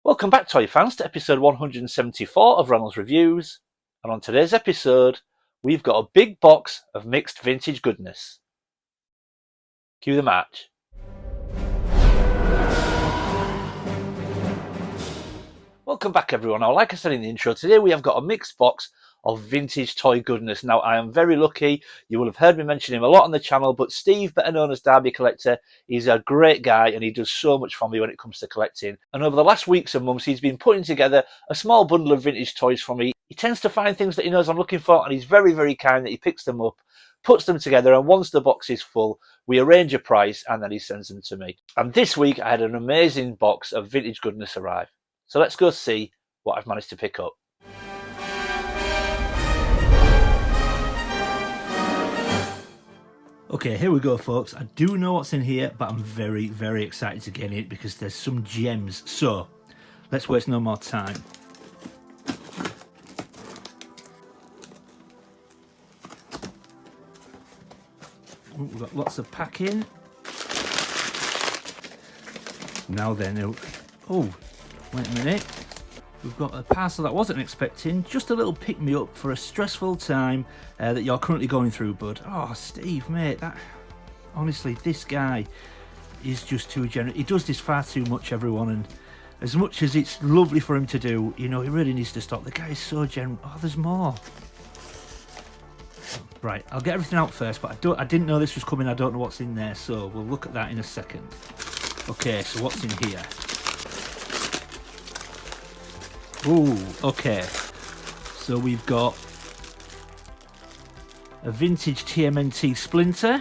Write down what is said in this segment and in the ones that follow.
Welcome back, toy fans, to episode 174 of Reynolds Reviews. And on today's episode, we've got a big box of mixed vintage goodness. Cue the match. Welcome back, everyone. Now, like I said in the intro, today we have got a mixed box of vintage toy goodness. Now, I am very lucky. You will have heard me mention him a lot on the channel, but Steve, better known as Derby Collector, he's a great guy and he does so much for me when it comes to collecting. And over the last weeks and months, he's been putting together a small bundle of vintage toys for me. He tends to find things that he knows I'm looking for, and he's very, very kind that he picks them up, puts them together, and once the box is full, we arrange a price and then he sends them to me. And this week, I had an amazing box of vintage goodness arrive. So let's go see what I've managed to pick up. Okay, here we go, folks. I do know what's in here, but I'm very, very excited to get in it because there's some gems. So, let's waste no more time. Ooh, we've got lots of packing. Now then, oh, wait a minute. We've got a parcel that I wasn't expecting, just a little pick-me-up for a stressful time that you're currently going through, bud. Oh, Steve, mate, honestly, this guy is just too generous. He does this far too much, everyone, and as much as it's lovely for him to do, you know, he really needs to stop. The guy is so generous. Oh, there's more. Right, I'll get everything out first, but I didn't know this was coming. I don't know what's in there, so we'll look at that in a second. Okay, so what's in here? Ooh, okay. So we've got a vintage TMNT Splinter,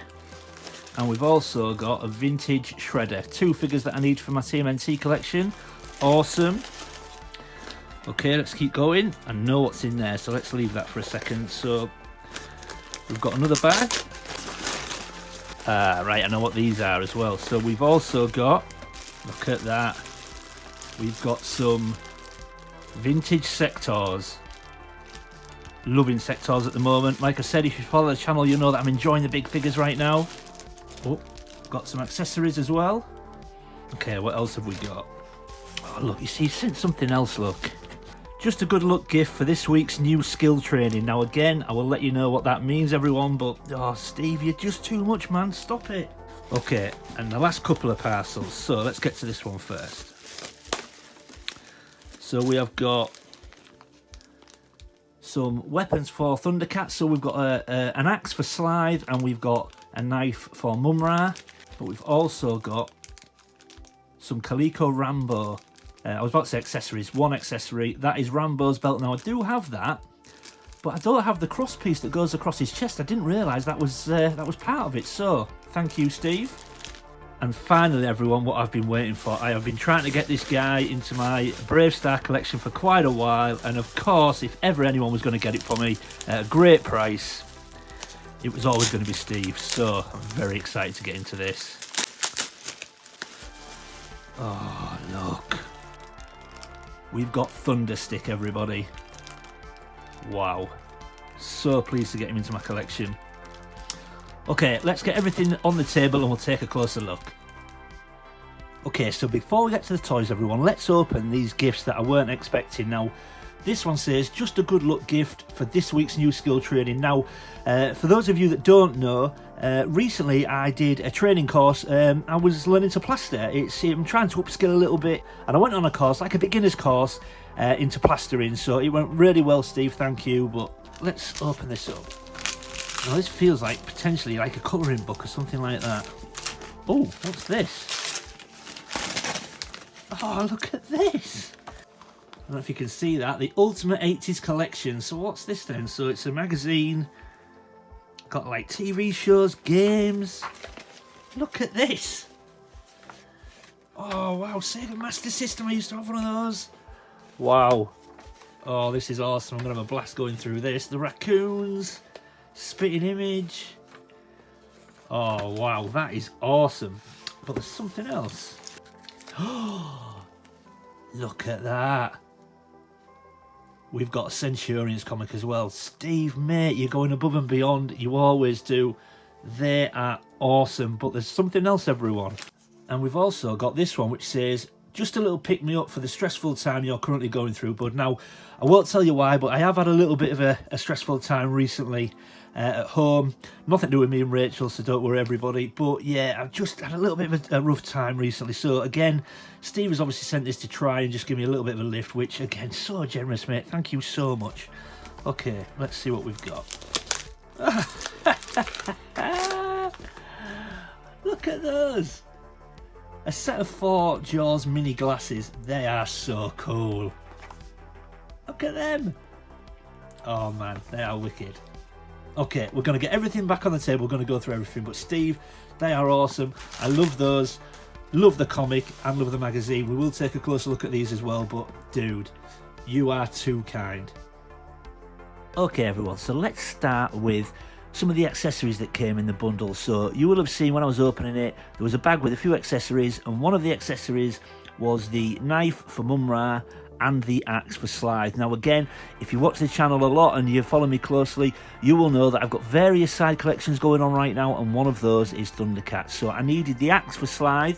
and we've also got a vintage Shredder. Two figures that I need for my TMNT collection. Awesome. Okay, let's keep going. I know what's in there, so let's leave that for a second. So we've got another bag. Right, I know what these are as well. So we've also got, look at that, we've got some vintage Sectaurs. Loving Sectaurs at the moment. Like I said, if you follow the channel, you know that I'm enjoying the big figures right now. Oh, got some accessories as well. Okay, what else have we got? Oh, look, you see, sent something else, look. Just a good luck gift for this week's new skill training. Now, again, I will let you know what that means, everyone, but, oh, Steve, you're just too much, man. Stop it. Okay, and the last couple of parcels. So, let's get to this one first. So we have got some weapons for Thundercats. So we've got an axe for Slithe, and we've got a knife for Mumra. But we've also got some Coleco Rambo. I was about to say accessories. One accessory, that is Rambo's belt. Now I do have that, but I don't have the cross piece that goes across his chest. I didn't realise that was part of it. So thank you, Steve. And finally, everyone, what I've been waiting for. I have been trying to get this guy into my Bravestar collection for quite a while. And of course, if ever anyone was going to get it for me at a great price, it was always going to be Steve. So I'm very excited to get into this. Oh, look. We've got Thunderstick, everybody. Wow. So pleased to get him into my collection. Okay, let's get everything on the table and we'll take a closer look. Okay, so before we get to the toys, everyone, let's open these gifts that I weren't expecting. Now, this one says, just a good luck gift for this week's new skill training. Now, for those of you that don't know, recently I did a training course. I was learning to plaster. I'm trying to upskill a little bit, and I went on a course, like a beginner's course, into plastering. So it went really well, Steve, thank you. But let's open this up. Now this feels like potentially like a colouring book or something like that. Oh, what's this? Oh, look at this. I don't know if you can see that. The Ultimate 80s Collection. So what's this then? So it's a magazine. Got like TV shows, games. Look at this. Oh, wow. Sega Master System. I used to have one of those. Wow. Oh, this is awesome. I'm going to have a blast going through this. The raccoons. Spitting Image. Oh wow, that is awesome. But there's something else. Oh, look at that. We've got a Centurions comic as well. Steve, mate, you're going above and beyond. You always do. They are awesome. But there's something else, everyone. And we've also got this one which says just a little pick-me-up for the stressful time you're currently going through, bud. Now, I won't tell you why, but I have had a little bit of a stressful time recently at home. Nothing to do with me and Rachel, so don't worry, everybody. But yeah, I've just had a little bit of a rough time recently. So again, Steve has obviously sent this to try and just give me a little bit of a lift, which, again, so generous, mate. Thank you so much. Okay, let's see what we've got. Look at those. A set of 4 Jaws mini glasses. They are so cool. Look at them. Oh man, they are wicked. Okay, we're going to get everything back on the table. We're going to go through everything. But Steve, they are awesome. I love those. Love the comic and love the magazine. We will take a closer look at these as well. But dude, you are too kind. Okay everyone, so let's start with some of the accessories that came in the bundle. So you will have seen when I was opening it, there was a bag with a few accessories, and one of the accessories was the knife for Mumm-Ra and the axe for Slythe. Now again, if you watch the channel a lot and you follow me closely, you will know that I've got various side collections going on right now, and one of those is Thundercats. So I needed the axe for Slythe,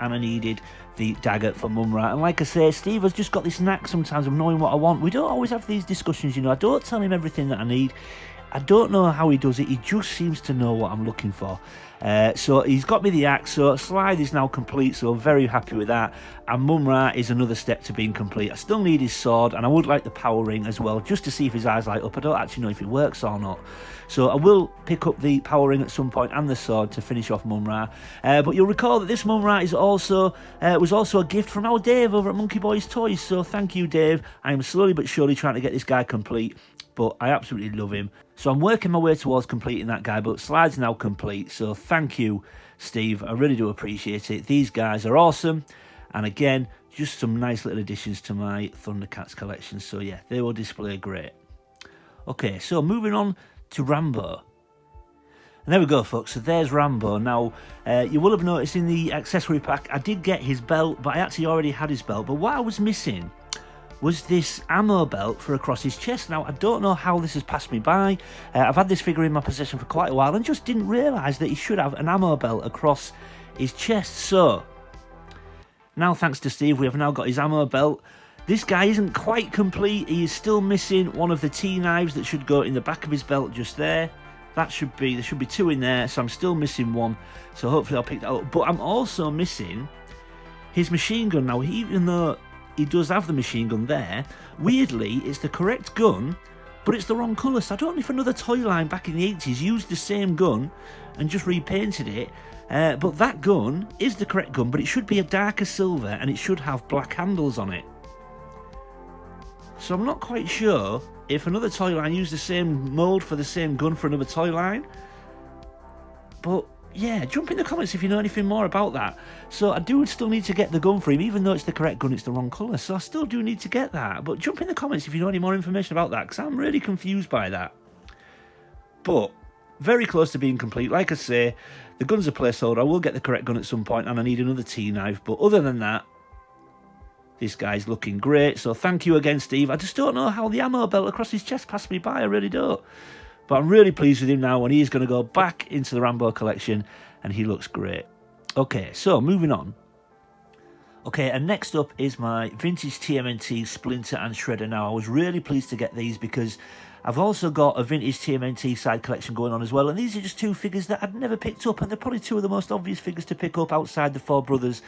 and I needed the dagger for Mumm-Ra. And like I say, Steve has just got this knack sometimes of knowing what I want. We don't always have these discussions, you know. I don't tell him everything that I need. I don't know how he does it. He just seems to know what I'm looking for. So he's got me the axe. So Slythe is now complete, so very happy with that. And Mumm-Ra is another step to being complete. I still need his sword, and I would like the power ring as well, just to see if his eyes light up. I don't actually know if it works or not. So I will pick up the power ring at some point and the sword to finish off Mumm-Ra. But you'll recall that this Mumm-Ra is also was also a gift from our Dave over at Monkey Boys Toys. So thank you, Dave. I am slowly but surely trying to get this guy complete, but I absolutely love him. So I'm working my way towards completing that guy, but Slythe's now complete. So thank you, Steve. I really do appreciate it. These guys are awesome. And again, just some nice little additions to my Thundercats collection. So yeah, they will display great. Okay, so moving on to Rambo. And there we go, folks. So there's Rambo. Now, you will have noticed in the accessory pack, I did get his belt, but I actually already had his belt. But what I was missing was this ammo belt for across his chest. Now, I don't know how this has passed me by. I've had this figure in my possession for quite a while and just didn't realise that he should have an ammo belt across his chest. So, now thanks to Steve, we have now got his ammo belt. This guy isn't quite complete. He is still missing one of the T-knives that should go in the back of his belt just there. There should be 2 in there, so I'm still missing one. So hopefully I'll pick that up. But I'm also missing his machine gun. Now, even though he does have the machine gun there, weirdly, it's the correct gun, but it's the wrong colour. So I don't know if another toy line back in the 80s used the same gun and just repainted it. But that gun is the correct gun, but it should be a darker silver and it should have black handles on it. So I'm not quite sure if another toy line used the same mould for the same gun for another toy line. But yeah, jump in the comments if you know anything more about that. So I do still need to get the gun for him, even though it's the correct gun, it's the wrong colour. So I still do need to get that. But jump in the comments if you know any more information about that, because I'm really confused by that. But very close to being complete. Like I say, the gun's a placeholder. I will get the correct gun at some point, and I need another T-knife. But other than that, this guy's looking great. So thank you again, Steve. I just don't know how the ammo belt across his chest passed me by. I really don't. But I'm really pleased with him now, and he's going to go back into the Rambo collection, and he looks great. Okay, so moving on. Okay, and next up is my vintage TMNT Splinter and Shredder. Now, I was really pleased to get these because I've also got a vintage TMNT side collection going on as well, and these are just 2 figures that I'd never picked up, and they're probably 2 of the most obvious figures to pick up outside the 4 brothers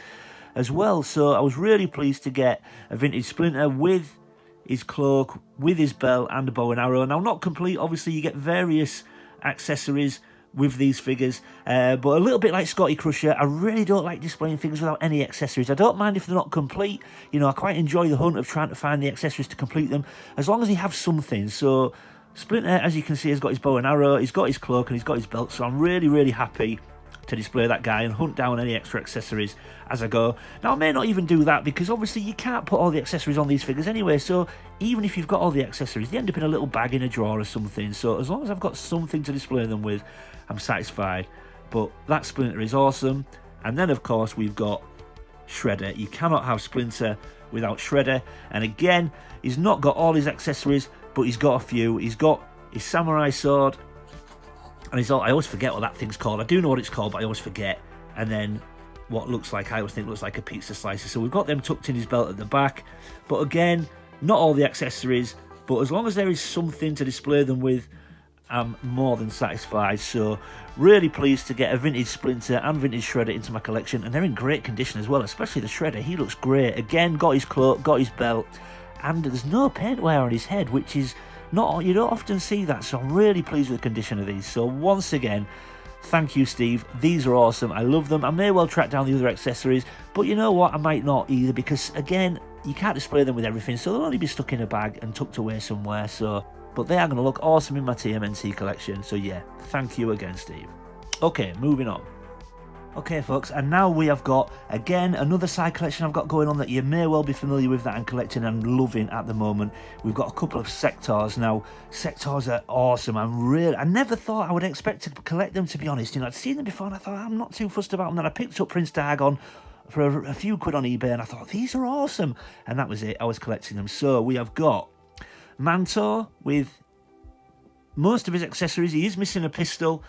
as well. So I was really pleased to get a vintage Splinter with his cloak, with his belt and a bow and arrow. Now, not complete, obviously you get various accessories with these figures, but a little bit like Scotty Crusher, I really don't like displaying figures without any accessories. I don't mind if they're not complete, you know, I quite enjoy the hunt of trying to find the accessories to complete them, as long as they have something. So Splinter, as you can see, has got his bow and arrow, he's got his cloak and he's got his belt, so I'm really, really happy to display that guy and hunt down any extra accessories as I go. Now, I may not even do that because obviously you can't put all the accessories on these figures anyway, so even if you've got all the accessories, they end up in a little bag in a drawer or something. So as long as I've got something to display them with, I'm satisfied. But that Splinter is awesome. And then, of course, we've got Shredder. You cannot have Splinter without Shredder. And again, he's not got all his accessories, but he's got a few. He's got his samurai sword, and I always forget what that thing's called. I do know what it's called, but I always forget. And then what looks like, I always think looks like a pizza slicer. So we've got them tucked in his belt at the back. But again, not all the accessories, but as long as there is something to display them with, I'm more than satisfied. So really pleased to get a vintage Splinter and vintage Shredder into my collection, and they're in great condition as well, especially the Shredder. He looks great. Again, got his cloak, got his belt, and there's no paint wear on his head, which is not, you don't often see that. So I'm really pleased with the condition of these. So once again, thank you, Steve. These are awesome. I love them. I may well track down the other accessories, but you know what, I might not either, because again, you can't display them with everything, so they'll only be stuck in a bag and tucked away somewhere. So, but they are going to look awesome in my TMNT collection. So yeah, thank you again, Steve. Okay, moving on. Okay, folks, and now we have got, again, another side collection I've got going on that you may well be familiar with, that I'm collecting and loving at the moment. We've got a couple of Sectaurs. Now, Sectaurs are awesome. I never thought I would expect to collect them, to be honest. You know, I'd seen them before and I thought, I'm not too fussed about them. Then I picked up Prince Dargon for a few quid on eBay and I thought, these are awesome. And that was it. I was collecting them. So we have got Mantor with most of his accessories. He is missing a pistol.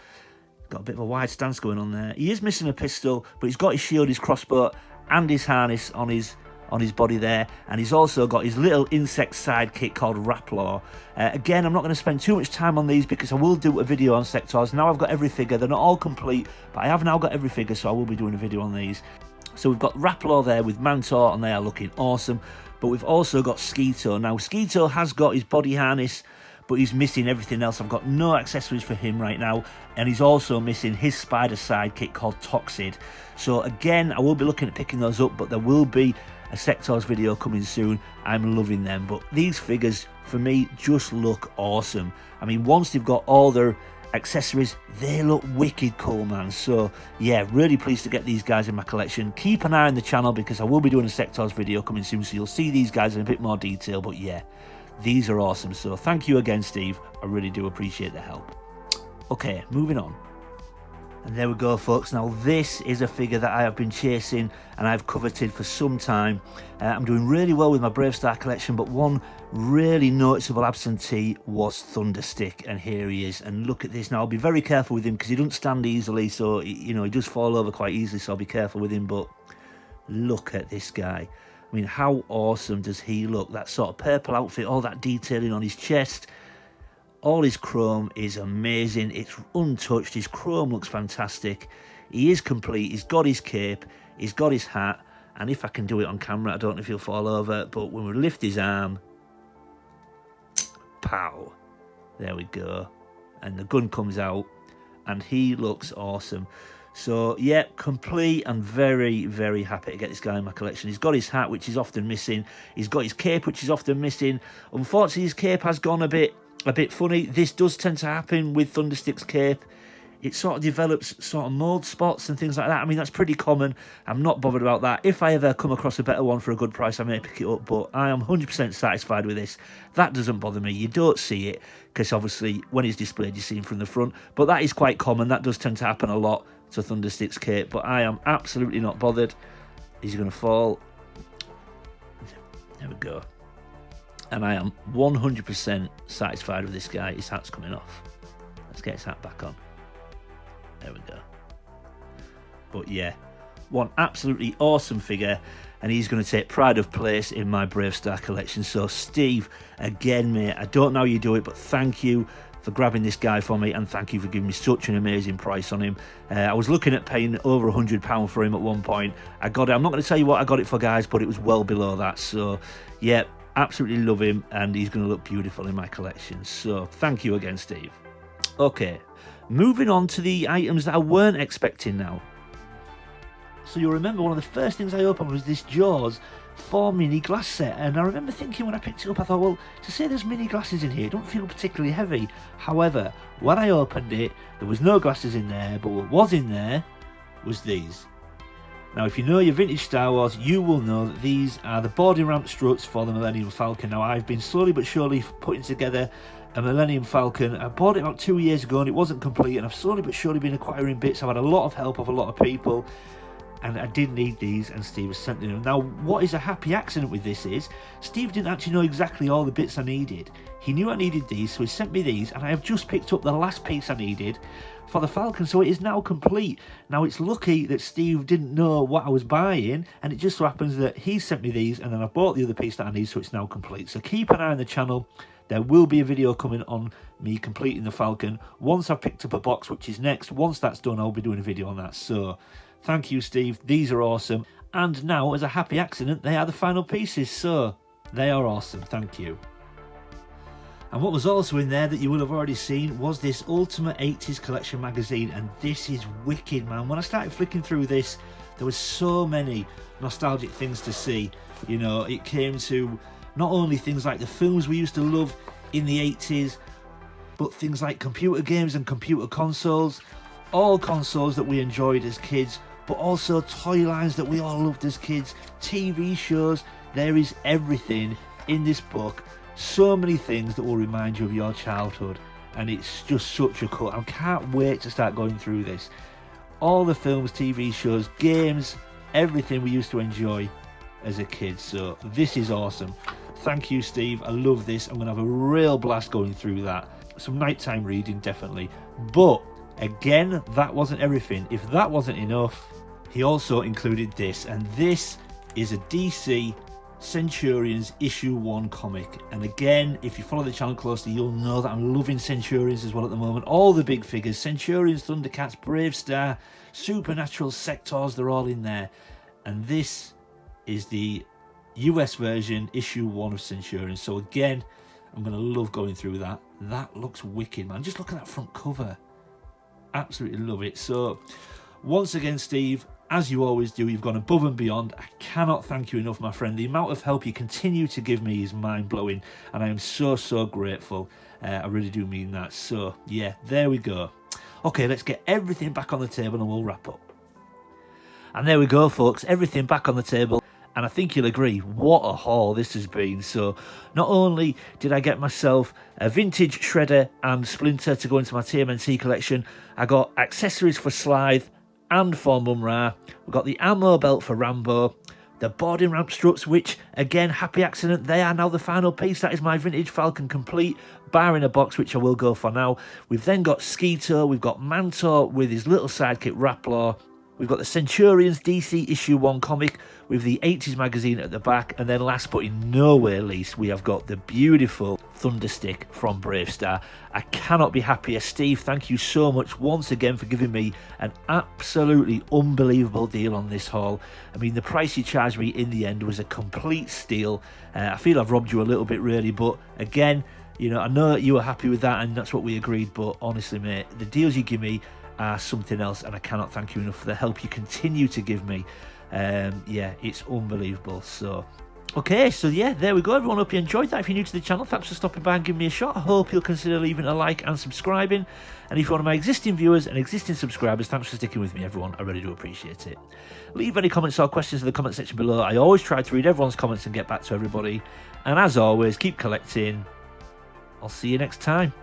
Got a bit of a wide stance going on there. He is missing a pistol, but he's got his shield, his crossbow, and his harness on his body there. And he's also got his little insect sidekick called Raplaw. Again, I'm not going to spend too much time on these because I will do a video on Sectaurs. Now I've got every figure. They're not all complete, but I have now got every figure, so I will be doing a video on these. So we've got Raplaw there with Mantor, and they are looking awesome. But we've also got Skeeto. Now, Skeeto has got his body harness, but he's missing everything else. I've got no accessories for him right now, and he's also missing his spider sidekick called Toxid. So again, I will be looking at picking those up, but there will be a Sectaurs video coming soon. I'm loving them, but these figures for me just look awesome. I mean, once they've got all their accessories, they look wicked cool, man. So yeah, really pleased to get these guys in my collection. Keep an eye on the channel because I will be doing a Sectaurs video coming soon, so you'll see these guys in a bit more detail. But yeah, these are awesome. So thank you again, Steve. I really do appreciate the help. Okay, moving on. And there we go, folks. Now this is a figure that I have been chasing and I've coveted for some time. I'm doing really well with my Bravestar collection, but one really noticeable absentee was Thunderstick, and here he is. And look at this. Now I'll be very careful with him because he doesn't stand easily, so you know, he does fall over quite easily, so I'll be careful with him. But look at this guy. I mean, how awesome does he look? That sort of purple outfit, all that detailing on his chest. All his chrome is amazing. It's untouched. His chrome looks fantastic. He is complete. He's got his cape. He's got his hat. And if I can do it on camera, I don't know if he'll fall over, but when we lift his arm, pow, there we go. And the gun comes out and he looks awesome. So yeah, complete. I'm very, very happy to get this guy in my collection. He's got his hat, which is often missing. He's got his cape, which is often missing. Unfortunately, his cape has gone a bit funny. This does tend to happen with Thunderstick's cape. It sort of develops sort of mold spots and things like that. I mean, that's pretty common. I'm not bothered about that. If I ever come across a better one for a good price, I may pick it up, but I am 100% satisfied with this. That doesn't bother me. You don't see it because obviously when it's displayed, you see him from the front, but that is quite common. That does tend to happen a lot to Thunderstick's cape, but I am absolutely not bothered. Is he going to fall? There we go. And I am 100% satisfied with this guy. His hat's coming off. Let's get his hat back on. There we go. But yeah, one absolutely awesome figure, and he's going to take pride of place in my Bravestar collection. So Steve, again, mate, I don't know how you do it, but thank you for grabbing this guy for me, and thank you for giving me such an amazing price on him. I was looking at paying over £100 for him at one point. I got it. I'm not going to tell you what I got it for, guys, but it was well below that. So yeah, absolutely love him, and he's going to look beautiful in my collection. So thank you again, Steve. Okay, moving on to the items that I weren't expecting now. So you'll remember one of the first things I opened was this Jaws 4 mini glass set, and I remember thinking when I picked it up, I thought, well, to say there's mini glasses in here, it don't feel particularly heavy. However, when I opened it, there was no glasses in there, but what was in there was these. Now, if you know your vintage Star Wars, you will know that these are the boarding ramp struts for the Millennium Falcon. Now, I've been slowly but surely putting together a Millennium Falcon. I bought it about 2 years ago and it wasn't complete, and I've slowly but surely been acquiring bits. I've had a lot of help of a lot of people. and I did need these, and Steve has sent them. Now, what is a happy accident with this is Steve didn't actually know exactly all the bits I needed. He knew I needed these, so he sent me these, and I have just picked up the last piece I needed for the Falcon, so it is now complete. Now, it's lucky that Steve didn't know what I was buying, and it just so happens that he sent me these, and then I bought the other piece that I need, so it's now complete. So keep an eye on the channel. There will be a video coming on me completing the Falcon once I've picked up a box, which is next. Once that's done, I'll be doing a video on that. So thank you, Steve. These are awesome. And now, as a happy accident, they are the final pieces. So they are awesome. Thank you. And what was also in there that you will have already seen was this Ultimate 80s Collection magazine. And this is wicked, man. When I started flicking through this, there was so many nostalgic things to see. You know, it came to not only things like the films we used to love in the 80s, but things like computer games and computer consoles, all consoles that we enjoyed as kids, but also toy lines that we all loved as kids, TV shows. There is everything in this book. So many things that will remind you of your childhood, and it's just such a cut. I can't wait to start going through this. All the films, TV shows, games, everything we used to enjoy as a kid. So this is awesome. Thank you, Steve. I love this. I'm going to have a real blast going through that. Some nighttime reading, definitely. But again, that wasn't everything. If that wasn't enough, he also included this, and this is a DC Centurions issue 1 comic. And again, if you follow the channel closely, you'll know that I'm loving Centurions as well at the moment. All the big figures, Centurions, Thundercats, Bravestar, Supernatural, Sectors, they're all in there. And this is the US version, issue 1 of Centurions. So again, I'm going to love going through that. That looks wicked, man. Just look at that front cover. Absolutely love it. So once again, Steve, as you always do, you've gone above and beyond. I cannot thank you enough, my friend. The amount of help you continue to give me is mind-blowing, and I am so, so grateful. I really do mean that. So, yeah, there we go. Okay, let's get everything back on the table and we'll wrap up. And there we go, folks. Everything back on the table. And I think you'll agree, what a haul this has been. So not only did I get myself a vintage Shredder and Splinter to go into my TMNT collection, I got accessories for Slythe and for Mumra. We got the ammo belt for Rambo, the boarding ramp struts, which, again, happy accident, they are now the final piece. That is my vintage Falcon complete, barring a box, which I will go for now. We've then got Skeeter, we've got Mantor with his little sidekick Raplar. We've got the Centurions DC issue 1 comic with the 80s magazine at the back. And then last but in nowhere least, we have got the beautiful Thunderstick from Bravestar. I cannot be happier. Steve, thank you so much once again for giving me an absolutely unbelievable deal on this haul. I mean, the price you charged me in the end was a complete steal. I feel I've robbed you a little bit really, but again, you know, I know that you were happy with that and that's what we agreed, but honestly, mate, the deals you give me are something else, and I cannot thank you enough for the help you continue to give me. Yeah, it's unbelievable. So okay, so yeah, there we go, everyone. Hope you enjoyed that. If you're new to the channel, thanks for stopping by and giving me a shot. I hope you'll consider leaving a like and subscribing. And if you're one of my existing viewers and existing subscribers, thanks for sticking with me, everyone. I really do appreciate it. Leave any comments or questions in the comment section below. I always try to read everyone's comments and get back to everybody. And as always, keep collecting. I'll see you next time.